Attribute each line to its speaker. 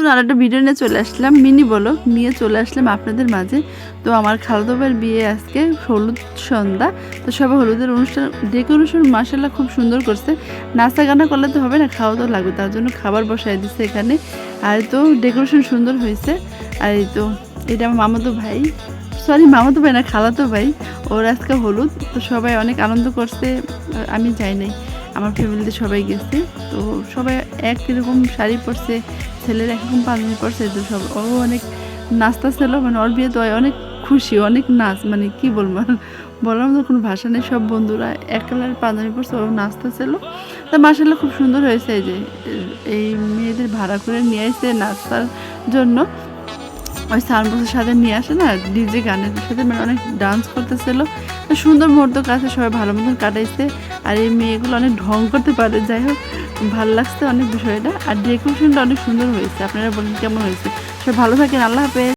Speaker 1: নতুন আরেকটা ভিডিও নিয়ে চলে আসলাম, মিনি ব্লগ নিয়ে চলে আসলাম আপনাদের মাঝে। তো আমার খালাতো ভাইয়ের বিয়ে আজকে হলুদ সন্ধ্যা। তো সবাই হলুদের অনুষ্ঠান ডেকোরেশন মাশাআল্লাহ খুব সুন্দর করছে। নাচা গানা করলে তো হবে না, খাওয়া তো লাগবে, তার জন্য খাবার বসাই দিচ্ছে এখানে। আর তো ডেকোরেশন সুন্দর হয়েছে। আর এই তো এটা আমার মামাতো ভাই, সরি মামাতো ভাই না, খালাতো ভাই, ওর আজকে হলুদ। তো সবাই অনেক আনন্দ করছে, আমি যাই নাই, আমার ফ্যামিলিতে সবাই গেছে। তো সবাই এক রকম শাড়ি পরছে, ছেলেরা একরকম পাঞ্জাবি পরছে। তো সব ও অনেক নাচতা ছিল, মানে ওর বিয়ে তো অনেক খুশি, অনেক নাচ, মানে কি বলবো আর বললাম তো কোনো ভাষা নেই। সব বন্ধুরা এক কালার পাঞ্জাবি পরছে, ও নাচতা ছিল। তা মাসাল্লাহ খুব সুন্দর হয়েছে। এই যে এই মেয়েদের ভাড়া করে নিয়ে আসছে নাচতার জন্য। ওই সাউন্ড সাথে নিয়ে আসে না, ডিজে গানের সাথে, মানে অনেক ডান্স করতেছিল। তো সুন্দর মুহূর্ত কাছে সবাই ভালো মতন কাটাইছে। আর এই মেয়েগুলো অনেক ঢং করতে পারে, যাই হোক ভালো লাগছে অনেক বিষয়টা। আর ডেকোরেশনটা অনেক সুন্দর হয়েছে। আপনারা বলেন কেমন হয়েছে? সবাই ভালো থাকেন, আল্লাহ হাফেজ।